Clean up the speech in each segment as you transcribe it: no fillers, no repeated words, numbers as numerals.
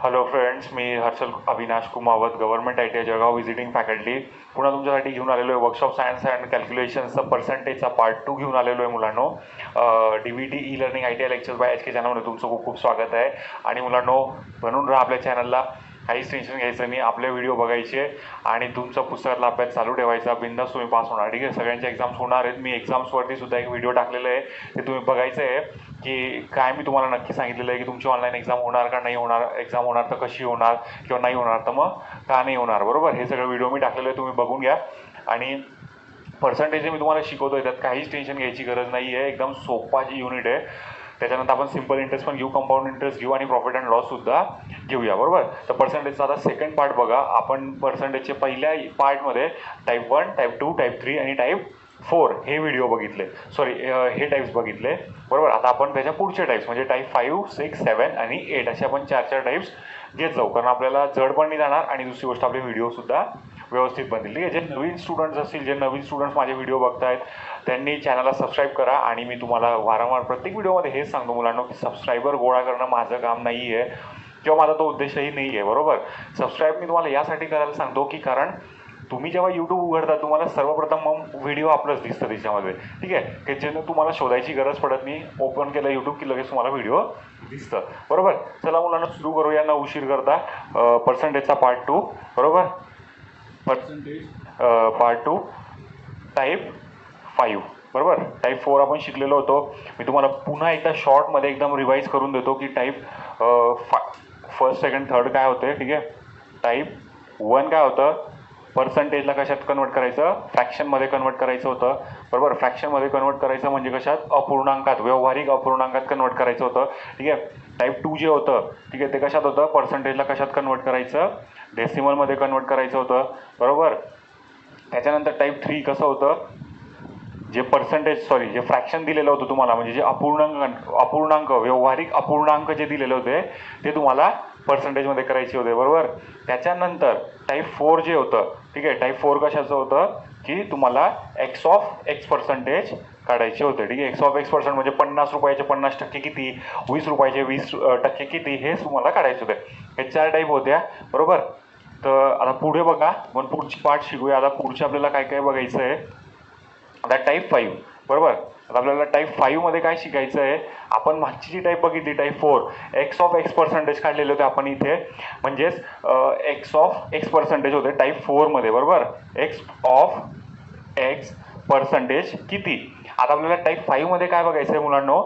Hello friends, मी Harshal Avinash Kumavat, government ITI Jalgaon visiting faculty पुन्हा तुमच्यासाठी घेऊन आलेलो आहे. वर्कशॉप सायन्स अँड कॅल्क्युलेशनचा पर्सेंटेजचा पार्ट 2 घेऊन आलेलो आहे मुलांनो. DVT e learning ITI lectures by HK चॅनलमध्ये तुमचं खूप खूप स्वागत आहे. आणि मुलांनो, बनून राहा आपल्या चॅनलला, काहीच टेन्शन घ्यायचं नाही. आपले व्हिडिओ बघायचे आणि तुमचा पुस्तकातला अभ्यास चालू ठेवायचा. बिंदास तुम्ही पास होणार. ठीक आहे, सगळ्यांचे एक्झाम्स होणार आहेत. मी एक्झाम्सवरती सुद्धा एक व्हिडिओ टाकलेलं आहे, ते तुम्ही बघायचं आहे की काय मी तुम्हाला नक्की सांगितलेलं आहे की तुमची ऑनलाईन एक्झाम होणार का नाही होणार, एक्झाम होणार तर कशी होणार किंवा नाही होणार तर मग का नाही होणार. बरोबर, हे सगळं व्हिडिओ मी टाकलेलं आहे, तुम्ही बघून घ्या. आणि पर्सेंटेज मी तुम्हाला शिकवतोय, त्यात काहीच टेन्शन घ्यायची गरज नाही आहे. एकदम सोपा जी युनिट आहे. त्याच्यानंतर आपण सिम्पल इंटरेस्ट पण घेऊ, कंपाऊंड इंटरेस्ट घेऊ आणि प्रॉफिट अँड लॉस सुद्धा घेऊया. बरोबर, तर पर्सेंटेजचा आता सेकंड पार्ट बघा. आपण पर्सेंटेजचे पहिल्या पार्टमध्ये टाईप 1, टाईप 2, टाईप 3 आणि टाईप 4 हे व्हिडिओ बघितले, हे टाईप्स बघितले. बरोबर, आता आपण त्याच्या पुढचे टाईप्स म्हणजे टाईप 5, 6, 7 आणि 8 असे आपण 4 टाईप्स घेत जाऊ, कारण आपल्याला जड पण नाही जाणार आणि दुसरी गोष्ट आपले व्हिडिओसुद्धा व्यवस्थित बनतील. ठीक आहे, जे नवीन स्टुडंट्स असतील, जे नवीन स्टुडंट्स माझे व्हिडिओ बघतायत, त्यांनी चॅनलला सबस्क्राईब करा. आणि मी तुम्हाला वारंवार प्रत्येक व्हिडिओमध्ये हेच सांगतो मुलांनो की सबस्क्रायबर गोळा करणं माझं काम नाही आहे किंवा माझा तो उद्देशही नाही आहे. बरोबर, सबस्क्राईब मी तुम्हाला यासाठी करायला सांगतो की कारण तुम्ही जेव्हा यूट्यूब उघडता तुम्हाला सर्वप्रथम मग व्हिडिओ आपलंच दिसतं त्याच्यामध्ये. ठीक आहे, की ज्यानं तुम्हाला शोधायची गरज पडत नाही. ओपन केलं यूट्यूब की लगेच तुम्हाला व्हिडिओ दिसतं. बरोबर, चला मुलांना सुरू करूया न उशीर करता. पर्सेंटेजचा पार्ट 2. बरोबर, पर्सेंटेज पार्ट 2 टाईप 5. बरोबर, टाईप 4 आपण शिकलेलो होतो. मी तुम्हाला पुन्हा एकदा शॉर्टमध्ये एकदम रिवाईज करून देतो की टाईप फर्स्ट, सेकंड, थर्ड काय होते. ठीक आहे, टाईप 1 काय होतं, पर्सेंटेजला कशात कन्वर्ट करायचं, फ्रॅक्शनमध्ये कन्वर्ट करायचं होतं. बरोबर, फ्रॅक्शनमध्ये कन्वर्ट करायचं म्हणजे कशात, अपूर्णांकात, व्यावहारिक अपूर्णांकात कन्वर्ट करायचं होतं. ठीक आहे, टाईप 2 जे होतं, ठीक आहे, ते कशात होतं, पर्सेंटेजला कशात कन्वर्ट करायचं, डेसिमलमध्ये कन्वर्ट करायचं होतं. बरोबर, त्याच्यानंतर टाईप 3 कसं होतं, जे जे फ्रॅक्शन दिलेलं होतं तुम्हाला, म्हणजे जे अपूर्णांक व्यावहारिक अपूर्णांक जे दिलेले होते ते तुम्हाला पर्सेंटेजमध्ये करायचे होते. बरोबर, त्याच्यानंतर टाईप 4 जे होतं, ठीक आहे, टाईप 4 कशाचं होतं की तुम्हाला एक्स ऑफ एक्स पर्सेंटेज काढायचे होते. ठीक आहे, एक्स ऑफ एक्स पर्सेंट म्हणजे 50 रुपयाचे 50% किती, 20 रुपयाचे 20% किती, हे तुम्हाला काढायचे होते. हे 4 टाईप होत्या. बरोबर, तर आता पुढे बघा, पण पुढची पार्ट शिकूया. आता पुढचे आपल्याला काय काय बघायचं आहे. आता टाईप 5. बरोबर, आता आपल्याला टाईप 5 मध्ये काय शिकायचं आहे. आपण मागची जी टाईप बघितली type 4, x of X percentage काढलेले होते आपण इथे, म्हणजेच एक्स ऑफ एक्स पर्सेंटेज होते टाईप 4 मध्ये. बरोबर, एक्स ऑफ एक्स पर्सेंटेज किती. आता आपल्याला टाईप 5 मध्ये काय बघायचं आहे मुलांनो,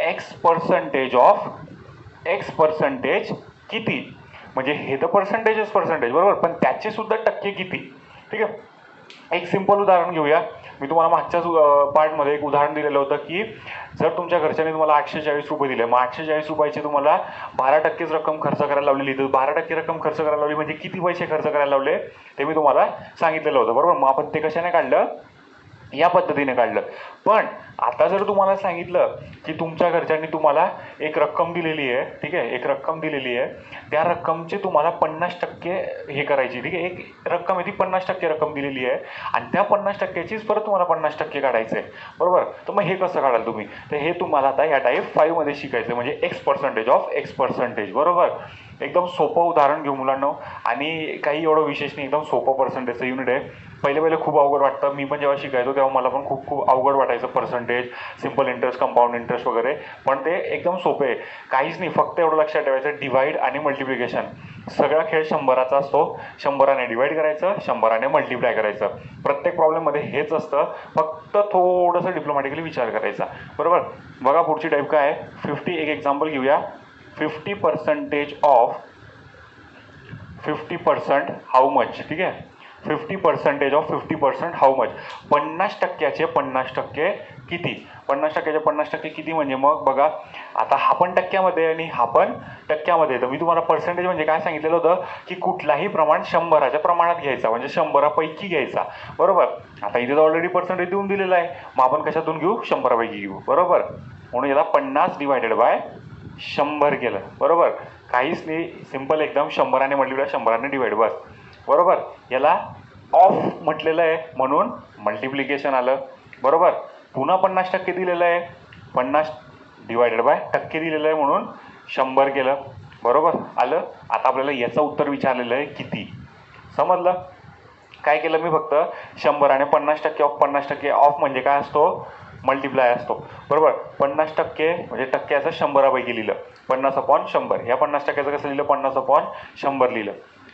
x percentage of X percentage किती, म्हणजे हे तर पर्सेंटेज. बरोबर, पण त्याचे सुद्धा टक्के किती. ठीक आहे, एक सिंपल उदाहरण घेऊया. मी तुम्हाला मागच्याच पार्टमध्ये एक उदाहरण दिलेलं होतं की जर तुमच्या घरच्यांनी तुम्हाला 840 रुपये दिले, मग 840 रुपयाचे तुम्हाला 12%च रक्कम खर्च करायला लावलेली, तर 12% रक्कम खर्च करायला लावली म्हणजे किती पैसे खर्च करायला लावले ते मी तुम्हाला सांगितलेलं होतं. बरोबर, मग आपण ते कशाने काढलं, या पद्धतीने काढलं. पण आता जर तुम्हाला सांगितलं की तुमच्या घरच्यांनी तुम्हाला एक रक्कम दिलेली आहे, ठीक आहे, एक रक्कम दिलेली आहे, त्या रक्कमचे तुम्हाला 50% हे करायची. ठीक आहे, एक रक्कम आहे ती 50% रक्कम दिलेली आहे आणि त्या 50%चीच परत तुम्हाला 50% काढायचं आहे. बरोबर, तर मग हे कसं काढाल तुम्ही, तर हे तुम्हाला आता या टाईप 5 मध्ये शिकायचं, म्हणजे x percentage of X percentage. बरोबर, एकदम सोपं उदाहरण घेऊ मुलांना आणि काही एवढं विशेष नाही, एकदम सोपं पर्सेंटेजचं युनिट आहे. पहिले खूप अवघड वाटतं. मी पण जेव्हा शिकायचो तेव्हा मला पण खूप अवघड वाटायचं percentage, simple interest, compound interest वगैरे, पण ते एकदम सोपे आहे. काहीच नाही, फक्त एवढं लक्षात ठेवायचं, डिवाइड आणि मल्टिप्लिकेशन. सगळा खेळ 100चा असतो. 100ने डिवाइड करायचं, 100ने मल्टिप्लाय करायचं. प्रत्येक प्रॉब्लेममध्ये हेच असतं, फक्त थोडंसं डिप्लोमॅटिकली विचार करायचा. बरोबर, बघा पुढची टाईप काय आहे. 50, एक एक्झाम्पल घेऊया. 50% ऑफ 50% हाऊ मच. ठीक आहे, 50% ऑफ 50% हाऊ मच, 50%चे 50% किती. 50%चे 50% किती म्हणजे मग बघा, आता हा पण टक्क्यामध्ये आणि हा पण टक्क्यामध्ये. तर मी तुम्हाला पर्सेंटेज म्हणजे काय सांगितलेलं होतं की कुठलाही प्रमाण 100च्या प्रमाणात घ्यायचा, म्हणजे 100पैकी घ्यायचा. बरोबर, आता इथे तर ऑलरेडी पर्सेंटेज देऊन दिलेला आहे, मग आपण कशातून घेऊ, 100पैकी घेऊ. बरोबर, म्हणून याला 50 डिवायडेड बाय 100 केलं. बरोबर, काहीच नाही, सिंपल एकदम, 100ने मल्टिप्लाय, 100ने डिवाइड, बस. बरोबर, याला ऑफ म्हटलेलं आहे म्हणून मल्टिप्लिकेशन आलं. बरोबर, पुन्हा 50% दिलेलं आहे, 50 डिवायडेड बाय टक्के दिलेलं आहे म्हणून 100 केलं. बरोबर आलं. आता आपल्याला याचं उत्तर विचारलेलं आहे किती. समजलं. काय केलं मी, फक्त 100 आणि 50% ऑफ 50% ऑफ म्हणजे काय असतो, मल्टिप्लाय असतो. बरोबर. 50% म्हणजे टक्क्याचं 100पैकी लिहिलं, 50/100. या 50%चं कसं लिहिलं, 50/100 लिहिलं.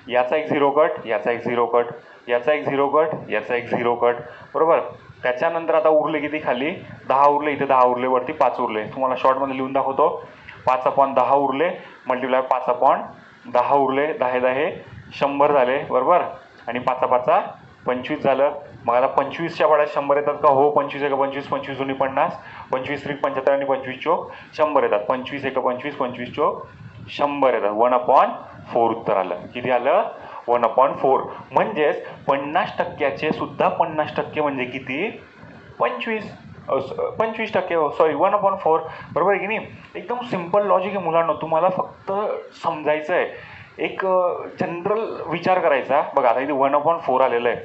याचा एक झिरो कट, याचा एक झिरो कट, याचा एक झिरो कट, याचा एक झिरो कट. बरोबर. त्याच्यानंतर आता उरले किती, खाली 10 उरले, इथे 10 उरले, वरती 5 उरले. तुम्हाला शॉर्टमध्ये लिहून दाखवतो. 5/10 उरले, मल्टिप्लाय 5/10 उरले, 10 100 झाले. बरोबर. आणि 5/5 25 झालं. मग आता 25च्या पाड्यात 100 येतात का, हो. 25 1 25, 25 2 50, 25 3 75 आणि 25 चोक 100 येतात. 25 1 25, 25 चोक 100 येतात. 1/4 उत्तर आलं. किती आलं, 1/4. म्हणजेच 50%चे सुद्धा 50% म्हणजे किती, 25%. सॉरी 1/4. बरोबर आहे की नाही. एकदम सिम्पल लॉजिक आहे मुलांना. तुम्हाला फक्त समजायचं आहे, एक जनरल विचार करायचा. बघा आता इथे 1/4 आलेलं आहे.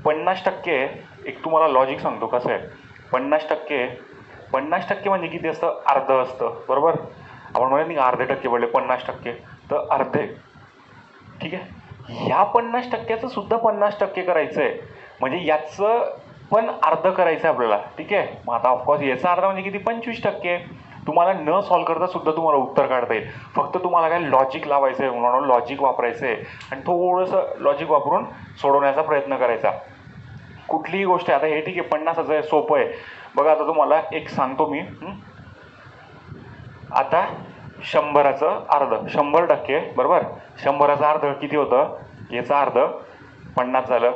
50% एक तुम्हाला लॉजिक सांगतो कसं आहे. 50% म्हणजे किती असतं, अर्ध असतं. बरोबर. आपण म्हणत नाही अर्धे टक्के पडले 50%, तर अर्धे. ठीक आहे. ह्या 50%चं सुद्धा 50% करायचं आहे, म्हणजे याचं पण अर्ध करायचं आहे आपल्याला. ठीक आहे. मग आता ऑफकोर्स याचा अर्ध म्हणजे किती, 25%. तुम्हाला न सॉल्व करता सुद्धा तुम्हाला उत्तर काढता येईल. फक्त तुम्हाला काय लॉजिक लावायचं आहे, म्हणून लॉजिक वापरायचं आहे आणि थोडंसं लॉजिक वापरून सोडवण्याचा प्रयत्न करायचा. कुठलीही गोष्ट आहे. आता हे ठीक आहे, 50चं आहे, सोपं आहे. बघा आता तुम्हाला एक सांगतो मी. आता 100चं अर्ध 100%. बरोबर. 100चं अर्ध किती होतं, याचा अर्ध 50 झालं.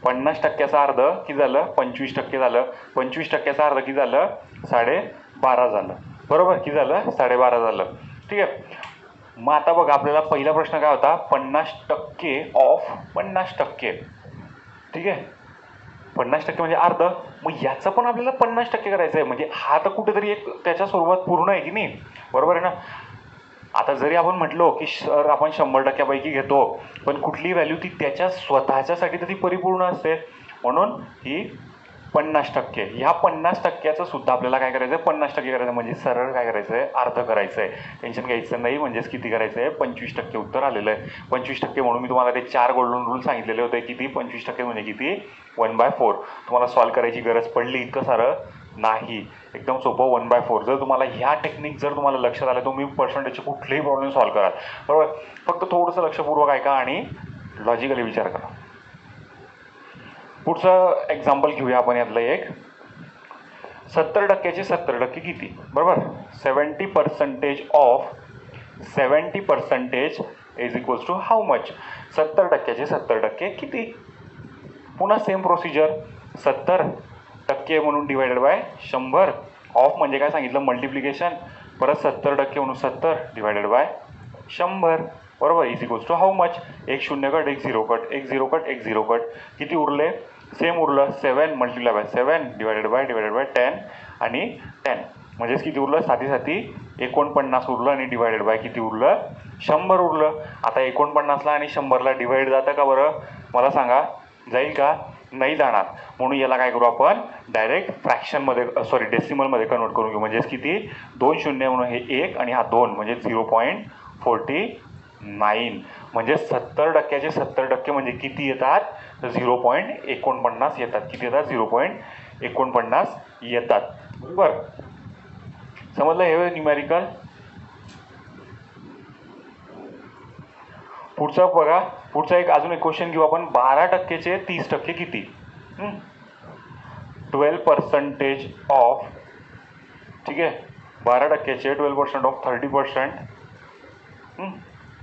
50%चं अर्ध किती झालं, 25% झालं. 25%चं अर्ध किती झालं, 12.5 झालं. बरोबर. किती झालं, 12.5 झालं. ठीक आहे. मग आता बघा आपल्याला पहिला प्रश्न काय होता, 50% ऑफ 50%. ठीक आहे. 50% म्हणजे अर्ध. मग याचं पण आपल्याला 50% करायचं आहे, म्हणजे हा तर कुठेतरी एक त्याच्या स्वरूपात पूर्ण आहे की नाही. बरोबर आहे ना. आता जरी आपण म्हटलो की सर आपण 100%पैकी घेतो, पण कुठलीही व्हॅल्यू ती त्याच्या स्वतःच्यासाठी तर ती परिपूर्ण असते. म्हणून ही 50%. ह्या 50%चं सुद्धा आपल्याला काय करायचं आहे, 50% करायचं. म्हणजे सरळ काय करायचं आहे, अर्ध करायचं आहे. टेन्शन घ्यायचं नाही. म्हणजेच किती करायचं आहे, 25% उत्तर आलेलं आहे. 25% म्हणून मी तुम्हाला ते 4 गोल्डन रूल सांगितलेले होते. किती, 25% म्हणजे किती, 1/4. तुम्हाला सॉल्व करायची गरज पडली इतकं सारं नाही. एकदम सोपं 1/4. जर तुम्हाला ह्या टेक्निक जर तुम्हाला लक्षात आलं, तुम्ही पर्सेंटेजचे कुठलेही प्रॉब्लेम सॉल्व कराल. बरोबर. फक्त थोडंसं लक्षपूर्वक ऐका आणि लॉजिकली विचार करा. पुढचं एक्झाम्पल घेऊया आपण यातलं एक. 70%चे 70% किती. बरोबर. 70% of 70% is equals to how much. 70%चे 70% किती. पुन्हा सेम प्रोसिजर. 70% म्हणून डिवायडेड बाय 100. ऑफ म्हणजे काय सांगितलं, मल्टिप्लिकेशन. परत 70% म्हणून 70 डिवायडेड बाय 100. बरोबर. Is equals to how much. एक 0 कट, एक 0 कट, एक 0 कट, एक 0 कट. किती उरले, सेम उरलं. 7 मल्टिप्लाय बाय 7 डिवायडेड बाय 10 आणि 10. म्हणजेच किती उरलं, 49 उरलं आणि डिवायडेड बाय किती उरलं, 100 उरलं. आता 49ला आणि 100ला डिवाइड जातं का बरं, मला सांगा. जाईल का, नाही जाणार. म्हणून याला काय करू आपण, डायरेक्ट फ्रॅक्शनमध्ये डेसिमलमध्ये कन्वर्ट करून घेऊ. म्हणजेच किती, 2 शून्य म्हणून हे 1 आणि हा 2 म्हणजे 0.49. म्हणजे 70%चे 70% म्हणजे किती येतात, 0.49 येतात. किती येतात, 0.49 येतात. बरोबर. समजलं हे न्यूमेरिकल. पुढचा बघा, पुढचा एक अजून एक क्वेश्चन घेऊ आपण. 12%चे 30% किती. 12% ऑफ, ठीक आहे, 12%चे 12% ऑफ 30%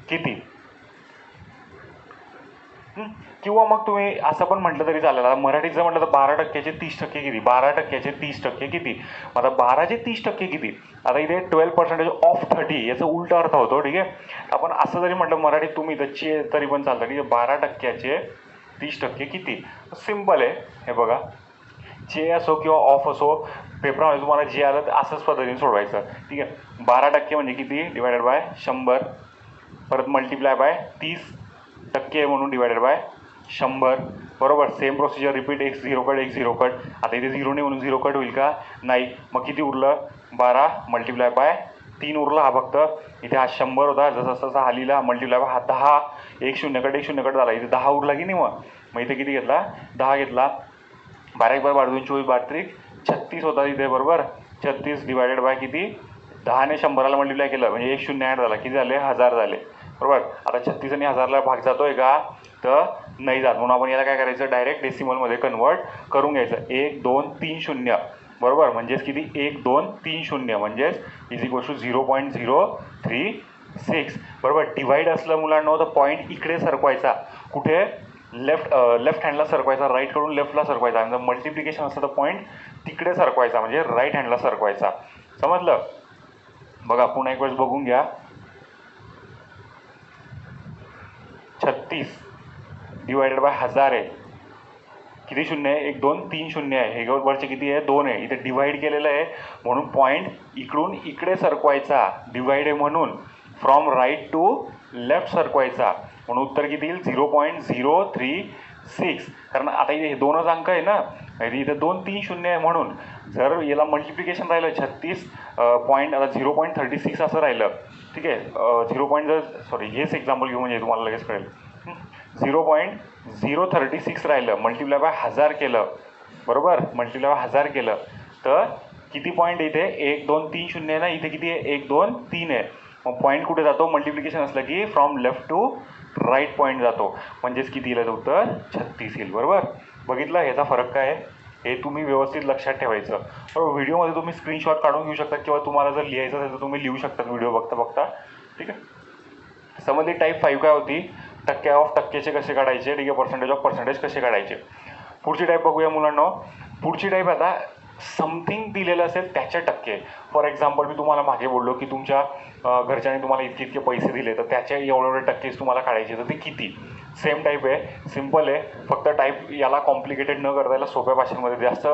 किती. किंवा मग तुम्ही असं पण म्हटलं तरी चालेल. आता मराठीत जर म्हटलं तर 12%चे 30% किती. 12%चे 30% किती. आता 12चे 30% किती. आता इथे 12% ऑफ 30 याचा उलटा अर्थ होतो. ठीक आहे. आपण असं जरी म्हटलं मराठीत तुम्ही तर तरी पण चालतं. ठीक आहे. 12%चे 30% किती. सिम्पल आहे. हे बघा, जे असो किंवा ऑफ असो, पेपरामध्ये तुम्हाला जे आलं तर असंच पद्धतीने सोडवायचं. ठीक आहे. 12% म्हणजे किती, डिवायडेड बाय 100. परत मल्टिप्लाय बाय 30% म्हणून डिवायडेड बाय 100. बरोबर. Same procedure repeat. एक 0 कट, एक 0 कट. आता इथे 0 नाही म्हणून 0 कट होईल का, नाही. मग किती उरलं, 12 मल्टिप्लाय बाय 3 उरला हा फक्त. इथे हा 100 होता, जसं तसा हा लिहिला मल्टिप्लाय हा 10, एक शून्यकडे झाला, इथे 10 उरला की नाही. मग इथे किती घेतला, 10 घेतला. 12 1 12 2 24 12 3 36 होता इथे, बरोबर. 36 डिवायडेड बाय किती, 10ने 100ला मल्टिप्लाय केलं म्हणजे 1 शून्य ॲड झाला, किती झाले, 1000 झाले, बरोबर. आता 36 आणि 1000ला भाग जातोय का, तर नाही जात. म्हणून आपण याला काय करायचं, डायरेक्ट डेसिमलमध्ये कन्वर्ट करून घ्यायचं. 1 2 3 0, बरोबर. म्हणजेच किती, 1 2 3 0 म्हणजेच इज इक्वल टू 0.036, बरोबर. डिवाइड असलं मुलांना तर पॉईंट इकडे सरकवायचा, कुठे, लेफ्ट हँडला सरकवायचा, राईटकडून लेफ्टला सरकवायचा. आणि जर मल्टिप्लिकेशन असतं तर पॉईंट तिकडे सरकवायचा, म्हणजे राईट हँडला सरकवायचा. समजलं. बघा पुन्हा एक वेळेस बघून घ्या. 36 डिवायडेड बाय 1000 आहे, किती शून्य आहे, 1 2 3 शून्य आहे. हे वरचे किती आहे, 2 आहे. इथे डिवाइड केलेलं आहे म्हणून पॉईंट इकडून इकडे सरकवायचा, डिवाइड आहे म्हणून फ्रॉम राईट टू लेफ्ट सरकवायचा. म्हणून उत्तर किती येईल, 0.036. कारण आता इथे हे 2च अंक आहे ना, इथे 2 3 शून्य आहे. म्हणून जर याला मल्टिप्लिकेशन राहिलं 36 पॉईंट, आता 0.36 असं राहिलं, ठीक आहे. हेच एक्झाम्पल घेऊ म्हणजे तुम्हाला लगेच कळेल. 0.036 राहिलं, मल्टिप्लाय बाय 1000 केलं, बरोबर. मल्टिप्लाय बाय 1000 केलं तर किती पॉईंट इथे, 1 2 3 शून्य आहे ना, इथे किती आहे, 1 2 3 आहे. मग पॉईंट कुठे जातो, मल्टिप्लिकेशन असलं की from left to right point जातो. म्हणजेच किती येईल उत्तर, 36 येईल, बरोबर. बघितलं ह्याचा फरक काय आहे, हे तुम्ही व्यवस्थित लक्षात ठेवायचं, बरोबर. व्हिडिओमध्ये तुम्ही स्क्रीनशॉट काढून घेऊ शकता किंवा तुम्हाला जर लिहायचं असेल तर तुम्ही लिहू शकता व्हिडिओ बघता बघता, ठीक आहे. समजली. टाईप 5 काय होती, टक्के ऑफ टक्केचे कसे काढायचे, ठीक आहे, पर्सेंटेज ऑफ पर्सेंटेज कसे काढायचे. पुढची टाईप बघूया मुलांना. पुढची टाईप आता समथिंग दिलेलं असेल त्याचे टक्के. फॉर एक्झाम्पल मी तुम्हाला मागे बोललो की तुमच्या घरच्यांनी तुम्हाला इतके इतके पैसे दिले तर त्याचे एवढे टक्केच तुम्हाला काढायचे, तर ते किती. सेम टाईप आहे, सिम्पल आहे. फक्त टाईप याला कॉम्प्लिकेटेड न करता याला सोप्या भाषेमध्ये जास्त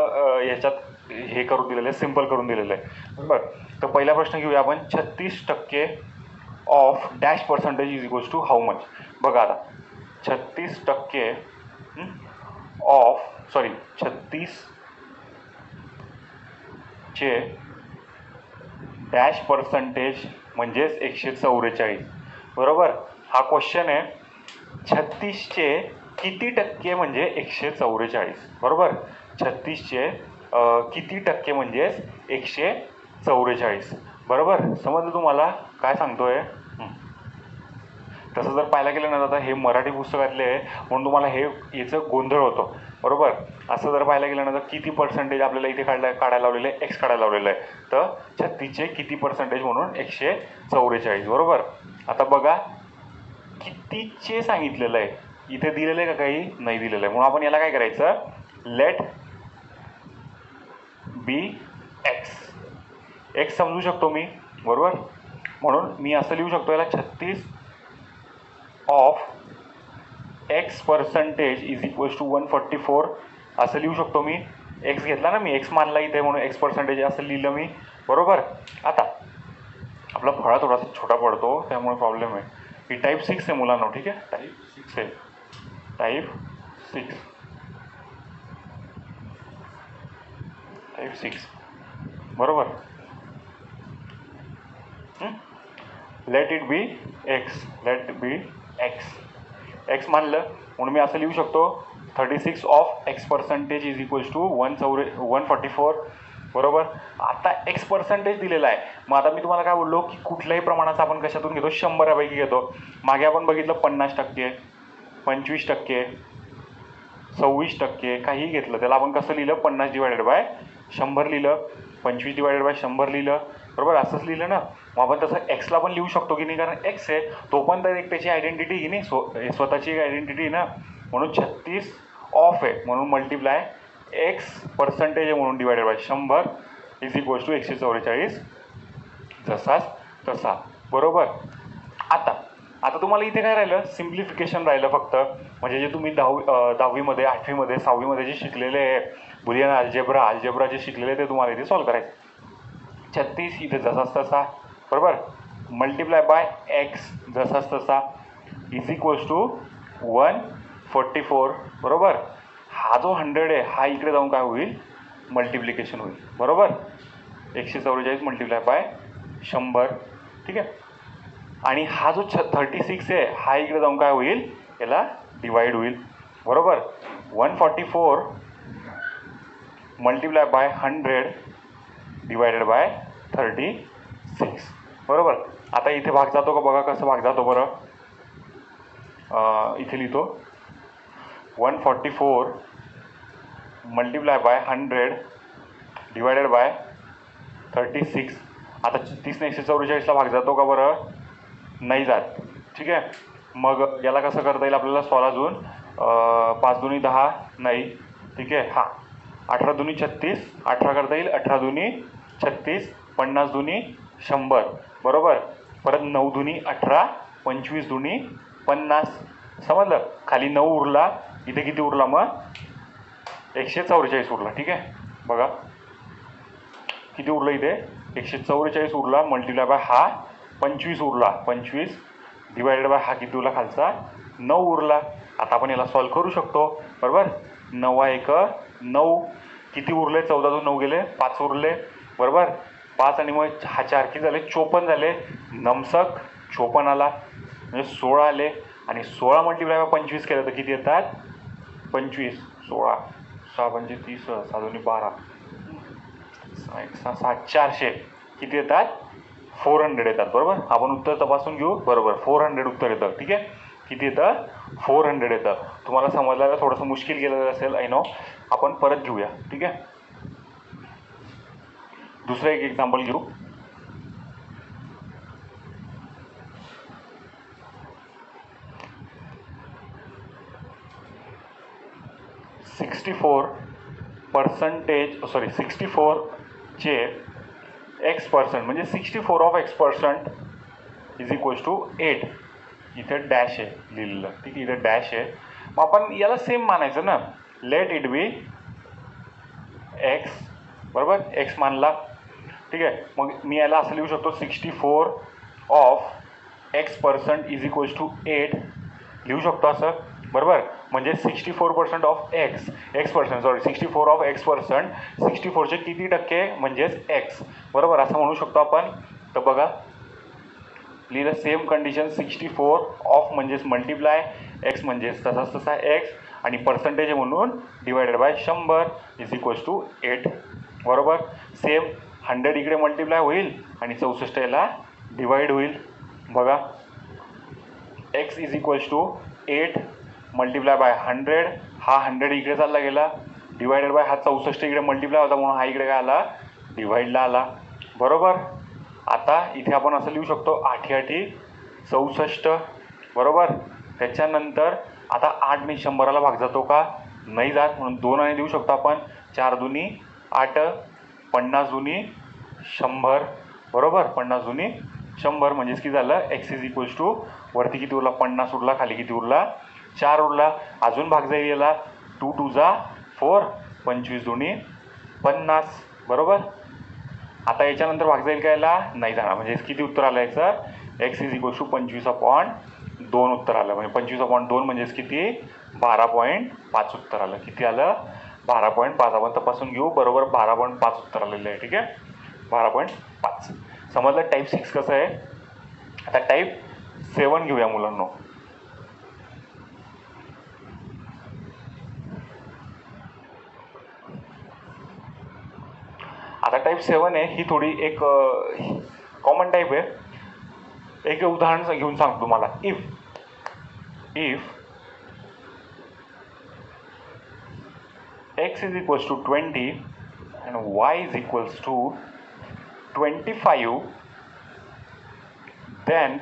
याच्यात हे करून दिलेलं आहे, सिम्पल करून दिलेलं आहे, बरोबर. तर पहिला प्रश्न घेऊया आपण. 36% of dash percentage is equals to how much. बघा आता 36% ऑफ 36 चे डॅश पर्सेंटेज म्हणजेच 144, बरोबर. हा क्वेश्चन आहे. 36चे किती टक्के म्हणजे 144, बरोबर. 36चे किती टक्के म्हणजेच 144, बरोबर. समजलं तुम्हाला काय सांगतोय. तसं जर पाहायला गेलं ना, आता हे मराठी पुस्तकातले आहे म्हणून तुम्हाला याचं गोंधळ होतो, बरोबर. असं जर पाहायला गेलं ना तर किती पर्सेंटेज आपल्याला इथे काढायला लावलेलं आहे, एक्स काढायला लावलेलं आहे. तर 36चे किती पर्सेंटेज म्हणून 144, बरोबर. आता बघा कितीचे सांगितलेलं आहे, इथे दिलेलं आहे का, काही नाही दिलेलं आहे. म्हणून आपण याला काय करायचं, लेट बी एक्स समजू शकतो मी, बरोबर. म्हणून मी असं लिहू शकतो याला, 36 of X percentage is equals to 144 असं लिहू शकतो मी. एक्स घेतला ना मी, एक्स मानला इथे म्हणून एक्स पर्सेंटेज असं लिहिलं मी, बरोबर. आता आपला फळा थोडासा छोटा पडतो त्यामुळे प्रॉब्लेम आहे. ही टाईप 6 आहे मुलांना, ठीक आहे. टाईप 6 आहे, टाईप 6, बरोबर. लेट इट बी एक्स मानलं म्हणून मी असं लिहू शकतो 36 of X percentage is equals to 144, बरोबर. आता एक्स पर्सेंटेज दिलेला आहे. मग आता मी तुम्हाला काय बोललो की कुठल्याही प्रमाणाचा आपण कशातून घेतो, 100पैकी घेतो. मागे आपण बघितलं 50%, 25%, 26%, काहीही घेतलं त्याला आपण कसं लिहिलं, 50 डिवायडेड बाय 100 लिहिलं, 25 डिवायडेड बाय 100 लिहिलं, बरोबर. असंच लिहिलं ना. मग आपण तसं एक्सला पण लिहू शकतो की नाही, कारण एक्स आहे तो पण तर एक त्याची आयडेंटिटी की नाही, स्वतःची एक आयडेंटिटी ना. म्हणून 36 ऑफ आहे म्हणून मल्टिप्लाय एक्स पर्सेंटेज आहे म्हणून divided by 100 is equals to 144 जसाच तसा, बरोबर. आता तुम्हाला इथे काय राहिलं, सिम्प्लिफिकेशन राहिलं फक्त. म्हणजे जे तुम्ही 10वीमध्ये 8वीमध्ये 6वीमध्ये जे शिकलेले आहे, बुलियन अल्जेब्रा जे शिकलेले ते तुम्हाला इथे सॉल्व करायचं. 36 इथे जसाच तसा, बरोबर. मल्टिप्लाय बाय एक्स जसाच तसा इज इक्वल्स टू 144, बरोबर. हा जो 100 आहे हा इकडे जाऊन काय होईल, मल्टिप्लिकेशन होईल, बरोबर. 144 मल्टिप्लाय बाय 100. ठीक आहे. आणि हा जो 36 आहे हा इकडे जाऊन काय होईल, याला डिवाइड होईल. बरोबर. 144 मल्टिप्लाय बाय 100 डिवायडेड बाय 36. बरोबर. आता इथे भाग जातो का बघा, कसं भाग जातो बरं. इथे लिहितो 144 मल्टिप्लाय बाय 100 डिवायडेड बाय 36. आता 30 ने 144ला भाग जातो का बरं, नाही जात. ठीक आहे. मग याला कसं करता येईल आपल्याला सॉल्व अजून. 5 दुनी 10 नाही. ठीक आहे. हां, 18 दुनी 36, 18 करता येईल. 18 दुनी 36, 50 दुनी 100. बरोबर. परत 9 दुनी 18, 25 दुनी 50. समजलं. खाली 9 उरला, इथे किती उरला मग, 144 उरला. ठीक आहे. बघा किती उरलं इथे, 144 उरला. मल्टिप्लाय बाय हा 25 उरला, 25 डिवायडेड बाय हा किती उरला खालचा, 9 उरला. आता आपण याला सॉल्व करू शकतो. बरोबर. 9 1 9, किती उरले, 14 2 9 गेले, 5 उरले. बरोबर. 5 आणि मग हा 4 किती झाले, 54 झाले. नमसक 54 आला, म्हणजे 16 आले. आणि 16 मल्टिप्लाय बाय 25 केलं तर किती येतात, 25 16 6 म्हणजे 30, 6 2 12, 6 7 400 किती येतात, 400 येतात. बरोबर. आपण उत्तर तपासून घेऊ. बरोबर, 400 उत्तर येतं. ठीक आहे. किती येतं, 400 येतं. तुम्हाला समजल्याला थोडंसं मुश्किल गेलेलं असेल, आय नो. आपण परत घेऊया. ठीक आहे. दुसरं एक एक्झाम्पल घेऊ. %, 64चे x% म्हणजे 64 of x% is equals to 8. इथे डॅश आहे लिहिलेलं. ठीक आहे. इथे डॅश आहे. मग आपण याला सेम मानायचं ना. Let it be x. बरोबर. एक्स मानला. ठीक आहे. मग मी याला असं लिहू शकतो, 64 of x% is equals to 8 लिहू शकतो असं. बरोबर. म्हणजे 64% of x%, sorry 64 of x%, 64चे किती टक्के म्हणजेच x. बरोबर, असं म्हणू शकतो आपण. तर बघा लिहिलं सेम कंडिशन. 64 ऑफ म्हणजेच मल्टिप्लाय, x म्हणजेच तसाच तसा x, आणि पर्सेंटेज म्हणून divided by 100 is equals to 8. बरोबर. सेम 100 इकडे मल्टिप्लाय होईल आणि 64 याला डिवाइड होईल. बघा x is equals to 8 multiply by 100. हा 100 इकडे चालला गेला, डिवायडेड बाय हा 64 इकडे मल्टिप्लाय होता म्हणून हा इकडे काय आला, डिवाइडला आला. बरोबर. आता इथे आपण असं लिहू शकतो, 8 8 64. बरोबर. त्याच्यानंतर आता 8 ने 100ला भाग जातो का, नाही जात, म्हणून 2 आणि देऊ शकतो आपण. 4 दुनी 8, 50 दुनी 100. बरोबर. 50 दुनी 100 म्हणजेच किती झालं, x इज इक्वल्स टू वरती किती उरला, 50 उरला, खाली किती उरला, 4 उरला. अजून भाग जाईल याला. 2 2 जा 4, 25 दुनी 50. बरोबर. आता याच्यानंतर भाग जाईल काय, याला नाही जाणार. म्हणजे किती उत्तर आलं याचं, x इज इक्वल्स टू 25/2 उत्तर आलं. म्हणजे 25/2 म्हणजेच किती, 12.5 उत्तर आलं. किती आलं, 12.5. आपण तपासून घेऊ. बरोबर, 12.5 उत्तर आलेलं आहे. ठीक आहे. 12.5. समजलं टाईप 6 कसं आहे. आता टाईप 7 घेऊया मुलांनो. आता टाईप 7 आहे, ही थोडी एक कॉमन टाईप आहे. एक उदाहरण घेऊन सांगतो तुम्हाला. If x is equals to 20 and y is equals to 25, then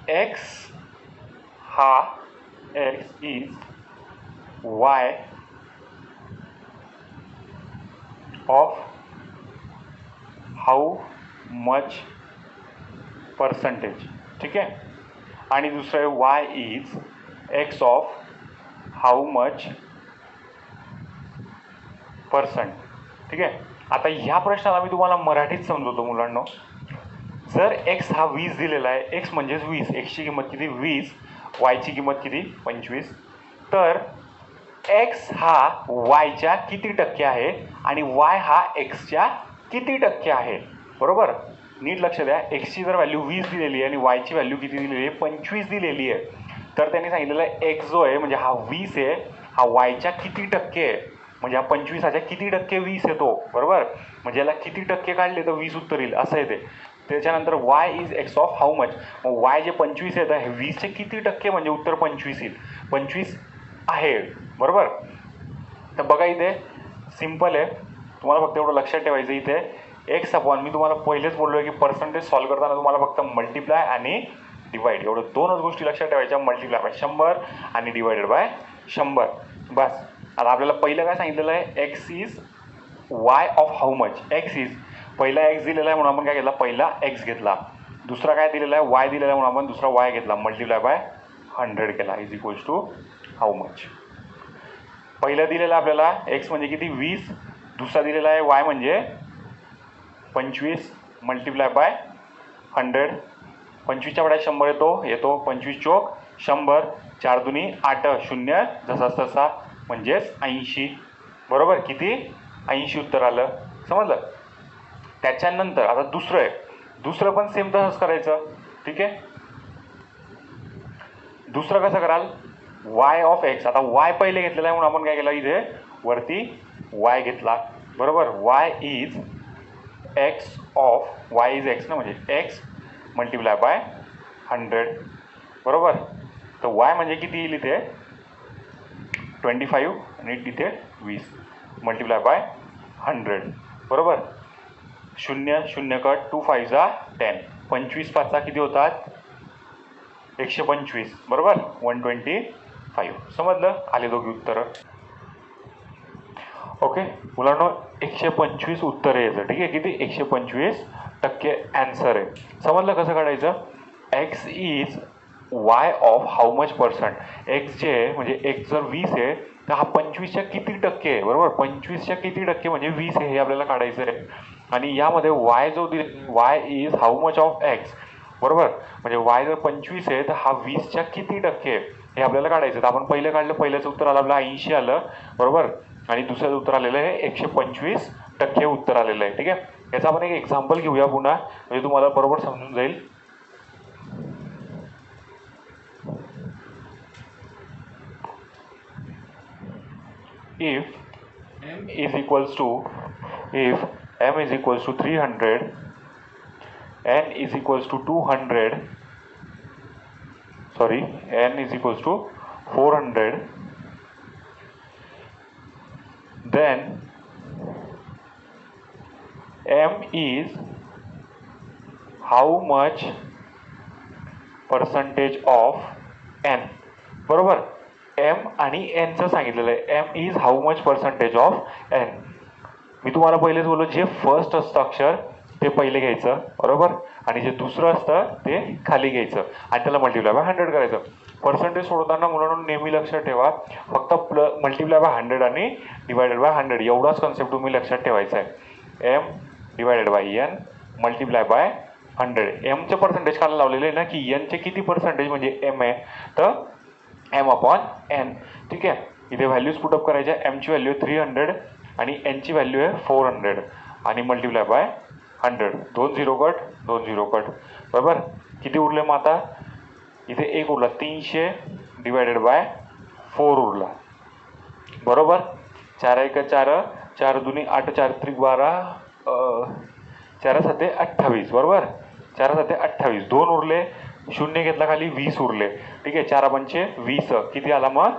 x हा x is y of how much percentage. ठीक आहे. आणि दुसरं y is x of how much %. ठीक आहे. आता ह्या प्रश्नाला मी तुम्हाला मराठीत समजवतो मुलांनो. जर x हा 20 दिलेला आहे, x म्हणजेच 20, x ची किंमत किती 20, y ची किंमत किती 25, तर x हा y च्या किती टक्के आहे आणि y हा x च्या किती टक्के आहे बरोबर. नीट लक्ष द्या, एक्सची जर व्हॅल्यू 20 दिलेली आहे आणि वायची व्हॅल्यू किती दिलेली आहे 25 दिलेली आहे, तर त्यांनी सांगितलेलं आहे एक्स जो आहे म्हणजे हा 20 आहे, हा वायच्या किती टक्के आहे, म्हणजे हा 25च्या किती टक्के 20 येतो, बरोबर. म्हणजे याला किती टक्के काढले तर 20 उत्तर येईल असं आहे ते. त्याच्यानंतर Y is x of how much, मग वाय जे 25 येतं हे 20चे किती टक्के म्हणजे उत्तर 25 येईल, 25 आहे, बरोबर. तर बघा इथे सिम्पल आहे, तुम्हाला फक्त एवढं लक्षात ठेवायचं इथे एक्स अपॉन, मी तुम्हाला पहिलेच बोललो आहे की पर्सेंटेज सॉल्व करताना तुम्हाला फक्त मल्टिप्लाय आणि डिवाइड एवढं दोनच गोष्टी लक्षात ठेवायच्या, मल्टिप्लाय बाय 100 आणि डिवायडेड बाय 100 बस. आता आपल्याला पहिलं काय सांगितलेलं आहे, x is why of how much, x is पहिला एक्स दिलेला आहे म्हणून आपण काय घेतला, पहिला एक्स घेतला. दुसरा काय दिलेला आहे, वाय दिलेला आहे म्हणून आपण दुसरा वाय घेतला, मल्टिप्लाय बाय 100 केला is equals to how much. पहिला दिलेला आपल्याला एक्स म्हणजे किती 20, दुसरा दिलेला आहे वाय म्हणजे 25 मल्टिप्लाय बाय 100. 25च्या पड्यात 100 येतो 25 चोक 100, 4 दुनी 8, 0 जसा तसा म्हणजेच 80, बरोबर. किती 80 उत्तर आलं, समजलं. त्याच्यानंतर आता दुसरं आहे, दुसरं पण सेम तसंच करायचं, ठीक आहे. दुसरं कसं कराल, वाय ऑफ एक्स, आता वाय पहिले घेतलेला आहे म्हणून आपण काय केलं इथे वरती वाय घेतला, बरोबर. Y is x of, Y is x ना म्हणजे एक्स मल्टिप्लाय बाय 100, बरोबर. तर वाय म्हणजे किती येईल इथे 25 आणि तिथे 20 मल्टिप्लाय बाय 100, बरोबर. 0 0 कट 2 5 10, 25 5 किती होतात 125, बरोबर. 125, समजलं. आले दोघी उत्तरं. ओके मुलांनो, 125 उत्तर यायचं, ठीक आहे. किती 125% ॲन्सर आहे, समजलं कसं काढायचं. X is why of how much percent, x जे आहे म्हणजे एक्स जर 20 आहे तर हा 25च्या किती टक्के आहे, बरोबर. 25च्या किती टक्के म्हणजे 20 आहे हे आपल्याला काढायचं आहे. आणि यामध्ये वाय जो Y is how much of x, बरोबर. म्हणजे वाय जर 25 आहे तर हा 20च्या किती टक्के हे आपल्याला काढायचं. तर आपण पहिलं काढलं, पहिल्याचं उत्तर आलं आपलं 80 आलं, बरोबर. आणि दुसऱ्याचं उत्तर आलेलं आहे 125% उत्तर आलेलं आहे, ठीक आहे. याचा आपण एक एक्झाम्पल घेऊया पुन्हा, म्हणजे तुम्हाला बरोबर समजून जाईल. if m is equals to 300, n is equals to 200, sorry, n is equals to 400, then m is how much percentage of n, बरोबर. m आणि n चं सांगितलेलं आहे, m is how much percentage of n. मी तुम्हाला पहिलेच बोललो, जे first असतं अक्षर ते पहिले घ्यायचं, बरोबर. आणि जे दुसरं असतं ते खाली घ्यायचं आणि त्याला मल्टिप्लाय बाय 100 करायचं. पर्सेंटेज सोडवताना मुलांना नेहमी लक्षात ठेवा, फक्त मल्टिप्लाय बाय 100 आणि डिवायडेड बाय 100 एवढाच कन्सेप्ट तुम्ही लक्षात ठेवायचा आहे. m divided by n multiply by 100. एमचं पर्सेंटेज काढायला लावलेलं आहे ना की एनचे किती पर्सेंटेज म्हणजे एम आहे, तर m अपॉन n, ठीक आहे. इथे व्हॅल्यूज पुटअप करायच्या, एमची व्हॅल्यू आहे 300 आणि एनची व्हॅल्यू आहे 400 आणि मल्टिप्लाय बाय 100. 2 0 कट 2 0 कट, बरोबर. किती उरले मग आता इथे 1 उरला, 300 डिवायडेड बाय 4 उरला, बरोबर. 4 1 4, 4 दुनी 8, 4 त्रिक 12, 4 7 28, बरोबर. 4 7 28, 2 उरले, 0 घेतला खाली, 20 उरले, ठीक आहे. 4 पंचे 20, किती आला मग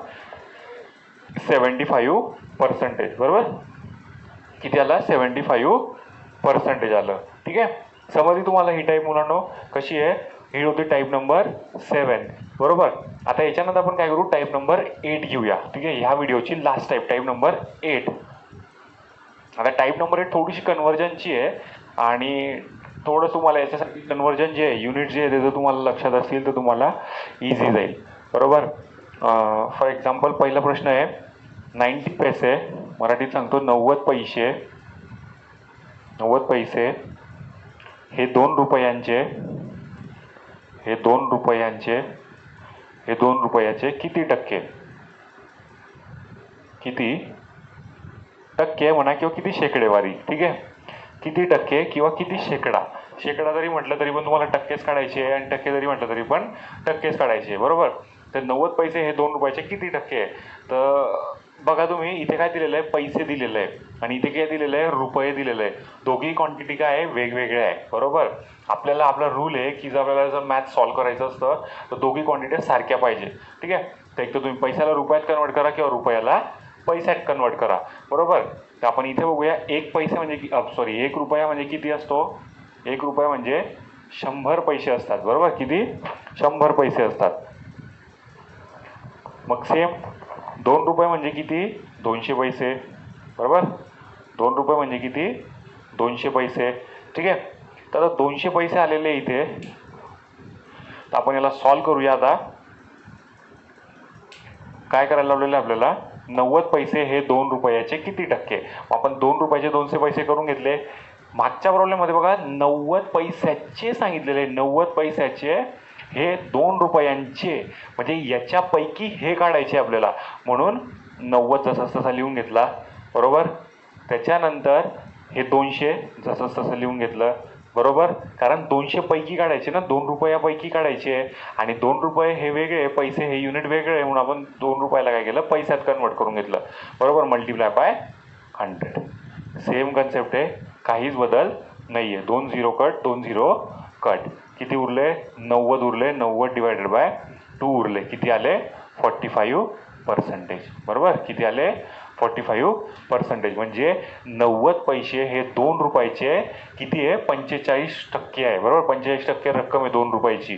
75%, बरोबर. किती आला 75% आलं, ठीक आहे. समजली तुम्हाला ही टाईप मुलांनो कशी आहे. ही होती टाईप नंबर 7, बरोबर. आता याच्यानंतर आपण काय करू, टाईप नंबर 8 घेऊया, ठीक आहे. ह्या व्हिडिओची लास्ट टाईप नंबर 8. आता टाईप नंबर 8 थोडीशी कन्व्हर्जनची आहे आणि थोडं तुम्हाला याच्यासाठी कन्व्हर्जन जे आहे युनिट जे आहे ते जर तुम्हाला लक्षात असतील तर तुम्हाला इझी जाईल, बरोबर. फॉर एक्झाम्पल पहिला प्रश्न आहे 90 पैसे, मराठीत सांगतो 90 पैसे, 90 पैसे हे 2 रुपयांचे, हे 2 रुपयांचे, हे 2 रुपयाचे किती टक्के, किती टक्के म्हणा किंवा किती शेकडेवारी, ठीक आहे. किती टक्के किंवा किती शेकडा. शेकडा जरी म्हटलं तरी पण तुम्हाला टक्केच काढायचे आहे आणि टक्के जरी म्हटलं तरी पण टक्केच काढायचे आहे, बरोबर. तर 90 पैसे हे 2 रुपयाचे किती टक्के आहे. तर बघा तुम्ही इथे काय दिलेलं आहे, पैसे दिलेलं आहे आणि इथे काय दिलेलं आहे, रुपये दिलेलं आहे. दोघी क्वांटिटी काय आहे, वेगवेगळ्या आहे, बरोबर. आपल्याला आपला रूल आहे की जर आपल्याला जर मॅथ सॉल्व्ह करायचं असतं तर दोघी क्वांटिटी सारख्या पाहिजे, ठीक आहे. तर एक तर तुम्ही पैशाला रुपयात कन्वर्ट करा किंवा रुपयाला पैशात कन्वर्ट करा, बरोबर. तर आपण इथे बघूया, एक पैसे म्हणजे सॉरी 1 रुपया म्हणजे किती असतो. 1 रुपया म्हणजे 100 पैसे असतात, बरोबर. किती, 100 पैसे असतात. मग सेम 2 रुपये म्हणजे किती, 200 पैसे, बरोबर. 2 रुपये म्हणजे किती, 200 पैसे, ठीक आहे. तर आता 200 पैसे आलेले इथे, तर आपण याला सॉल्व करूया. आता काय करायला लावलेलं आहे आपल्याला, 90 पैसे हे 2 रुपयाचे किती टक्के. आपण 2 रुपयाचे 200 पैसे करून घेतले. मागच्या प्रॉब्लेममध्ये बघा 90 पैशाचे सांगितलेले, 90 पैशाचे हे 2 रुपयांचे, म्हणजे याच्यापैकी हे काढायचे आपल्याला, म्हणून 90 जसं तसा लिहून घेतला, बरोबर. त्याच्यानंतर हे 200 जसं तसं लिहून घेतलं, बरोबर. कारण 200 पैकी काढायचे ना, 2 रुपयापैकी काढायचे आणि 2 रुपये हे वेगळे पैसे, हे युनिट वेगळे आहे, म्हणून आपण 2 रुपयाला काय केलं, पैशात कन्वर्ट करून घेतलं, बरोबर. Multiply by 100. सेम कन्सेप्ट आहे, काहीच बदल नाही आहे. 2 0 कट, 2 0 कट. किती उरले, 90 उरले. 90 डिवायडेड बाय 2 उरले. किती आले, 45%, बरोबर. किती आले, 45%. म्हणजे 90 पैसे हे 2 रुपयाचे किती आहे, 45% आहे, बरोबर. 45% रक्कम आहे 2 रुपयाची,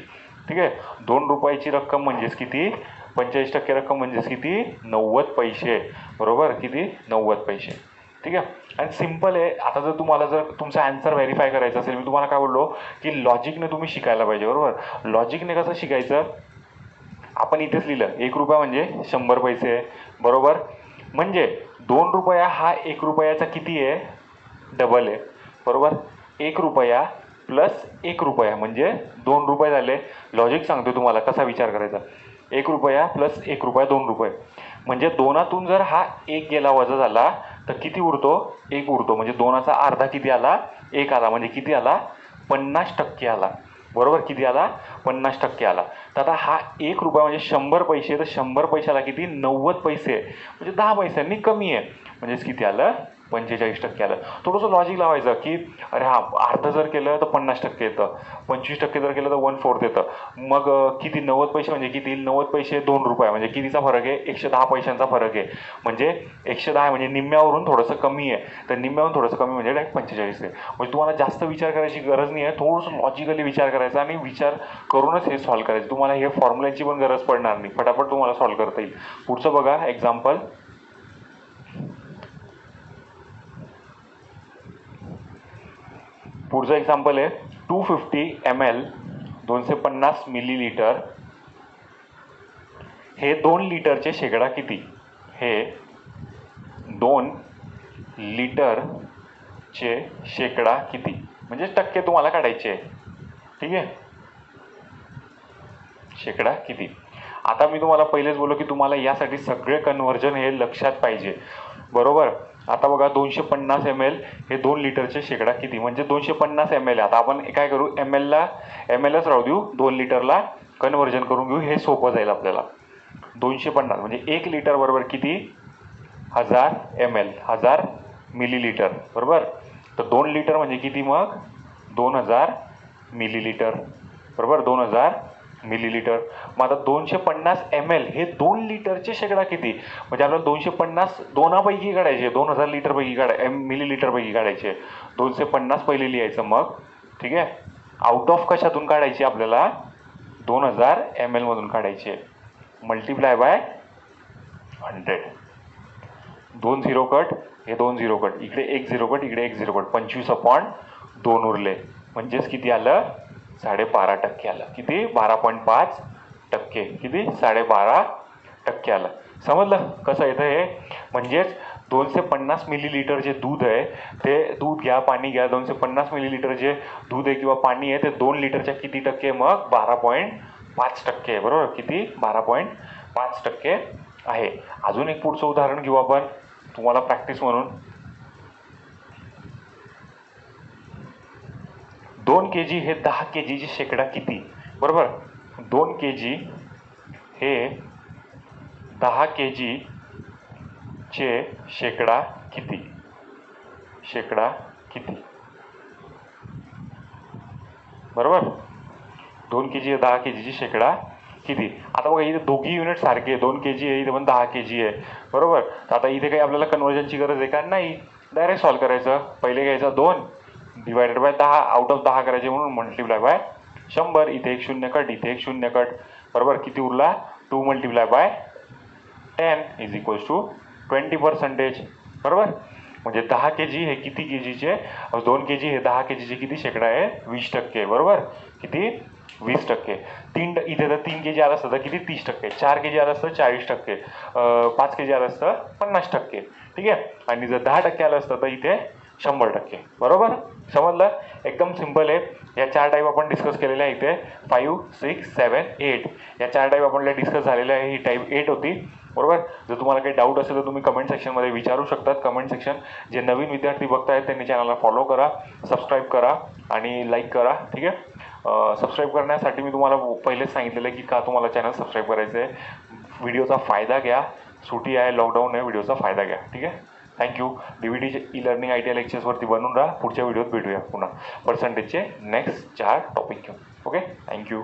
ठीक आहे. 2 रुपयाची रक्कम म्हणजेच किती, 45% रक्कम म्हणजेच किती, 90 पैसे, बरोबर. किती, 90 पैसे, ठीक आहे. आणि सिम्पल आहे. आता जर तुम्हाला जर तुमचा आन्सर व्हेरीफाय करायचा असेल, मी तुम्हाला काय बोललो की लॉजिकने तुम्ही शिकायला पाहिजे, बरोबर. लॉजिकने कसं शिकायचं, आपण इथेच लिहिलं 1 रुपया म्हणजे 100 पैसे, बरोबर. म्हणजे 2 रुपया हा 1 रुपयाचा किती आहे, डबल आहे, बरोबर. 1 रुपया प्लस 1 रुपया म्हणजे 2 रुपये झाले. लॉजिक सांगतो तुम्हाला कसा विचार करायचा. 1 रुपया प्लस 1 रुपया 2 रुपये, म्हणजे 2तून जर हा 1 गेला, वजा झाला, तर किती उरतो, 1 उरतो. म्हणजे 2चा अर्धा किती आला, 1 आला. म्हणजे किती आला, 50% आला, बरोबर. किती आला, 50% आला. तर आता हा 1 रुपया म्हणजे 100 पैसे, तर 100 पैशाला किती, 90 पैसे, म्हणजे 10 पैशांनी कमी आहे. म्हणजेच किती आलं, 45% आलं. थोडंसं लॉजिक लावायचं की अरे हा अर्ध जर केलं तर 50% येतं, 25% जर केलं तर 1/4 येतं. मग किती, 90 पैसे म्हणजे किती, 90 पैसे 2 रुपये म्हणजे कितीचा फरक आहे, 110 पैशांचा फरक आहे. म्हणजे 110 म्हणजे निम्म्यावरून थोडंसं कमी आहे, तर निम्म्यावरून थोडंसं कमी म्हणजे डायरेक्ट 45 आहे. म्हणजे तुम्हाला जास्त विचार करायची गरज नाही आहे, थोडंसं लॉजिकली विचार करायचा आणि विचार करूनच हे सॉल्व्ह करायचं. तुम्हाला हे फॉर्म्युल्याची पण गरज पडणार नाही, फटाफट तुम्हाला सॉल्व्ह करता येईल. पुढचं बघा एक्झाम्पल. पुढचं एक्झाम्पल आहे 250 ml 250 मिलीलिटर हे 2 लिटरचे शेकडा किती. हे 2 लिटरचे शेकडा किती, म्हणजे टक्के तुम्हाला काढायचे आहे, ठीक आहे. शेकडा किती. आता मी तुम्हाला पहिलेच बोललो की तुम्हाला यासाठी सगळे कन्व्हर्जन हे लक्षात पाहिजे, बरोबर. आता बघा 250 ml हे 2 लिटरचे शेकडा किती, म्हणजे 250 ml. आता आपण काय करू, mlच राहू देऊ, 2 लिटरला कन्व्हर्जन करून घेऊ, हे सोपं जाईल आपल्याला. 250 म्हणजे 1 लिटर बरोबर किती, 1000 ml, 1000 मिलीलिटर, बरोबर. तर 2 लिटर म्हणजे किती, मग 2000 मिलीलिटर, बरोबर. 2000 मिलीलिटर. मग आता 250 ml हे 2 लिटरचे शेकडा किती, म्हणजे आपल्याला 250 दोनापैकी काढायचे, 2000 लिटरपैकी मिलीलिटरपैकी काढायचे. 250 पहिले लिहायचं, मग ठीक आहे. आउट ऑफ कशातून काढायचे आपल्याला, 2000 ml मधून काढायचे. Multiply by 100. 2 0 कट, हे 2 0 कट, इकडे 1 0 कट, इकडे 1 0 कट, 25/2 उरले. म्हणजेच किती आलं, 12.5% आलं. किती, 12.5%. किती, 12.5% आलं. समजलं कसं येतं हे. म्हणजेच 250 मिलीलिटर जे दूध आहे, ते दूध घ्या, पाणी घ्या, 250 मिलीलिटर जे दूध आहे किंवा पाणी आहे ते 2 लिटरच्या किती टक्के, मग 12.5% आहे, बरोबर. किती, 12.5% आहे. अजून एक पुढचं उदाहरण घेऊ आपण तुम्हाला प्रॅक्टिस म्हणून. 2 kg हे 10 kg चे शेकडा किती, बरोबर. 2 kg हे 10 kg चे शेकडा किती, शेकडा किती, बरोबर. 2 kg 10 kg ची शेकडा किती. आता बघा इथे दोघी युनिट सारखे आहे, 2 kg आहे, इथे पण 10 kg आहे, बरोबर. तर आता इथे काही आपल्याला कन्वर्जनची गरज आहे का, नाही. डायरेक्ट सॉल्व्ह करायचं. पहिले घ्यायचं 2 डिवायडेड बाय 10, आउट ऑफ 10 करायचे म्हणून मल्टिप्लाय बाय 100. इथे एक शून्य कट, इथे एक शून्य कट, बरोबर. किती उरला, 2 multiply by 10 is equals to 20%, बरोबर. म्हणजे 10 kg हे किती kgचे, 2 kg हे 10 kgचे किती शेकडा आहे, 20%, बरोबर. किती, 20%. इथे तर 3 kg आलं असतं तर किती, 30%. 4 kg आलं असतं 40%, 5 kg आलं असतं 50%, ठीक आहे. आणि जर 10% आलं असतं तर इथे 100%, बरोबर. समजलं, एकदम सिम्पल आहे. या 4 टाईप आपण डिस्कस केलेल्या आहे इथे, 5, 6, 7, 8 या 4 टाईप आपल्याला डिस्कस झालेल्या आहे. ही टाईप 8 होती, बरोबर. जर तुम्हाला काही डाऊट असेल तर तुम्ही कमेंट सेक्शनमध्ये विचारू शकतात. कमेंट सेक्शन, जे नवीन विद्यार्थी बघतायत त्यांनी चॅनलला फॉलो करा, सबस्क्राईब करा आणि लाईक करा, ठीक आहे. सबस्क्राईब करण्यासाठी मी तुम्हाला पहिलेच सांगितलेलं आहे की का तुम्हाला चॅनल सबस्क्राईब करायचं आहे. व्हिडिओचा फायदा घ्या, सुट्टी आहे, लॉकडाऊन आहे, व्हिडिओचा फायदा घ्या, ठीक आहे. Thank you. DVT e learning ITI लेक्चर्सवरती बनून राहा. पुढच्या व्हिडिओत भेटूया पुन्हा पर्सेंटेजचे नेक्स्ट 4 टॉपिक घेऊन. Okay, thank you.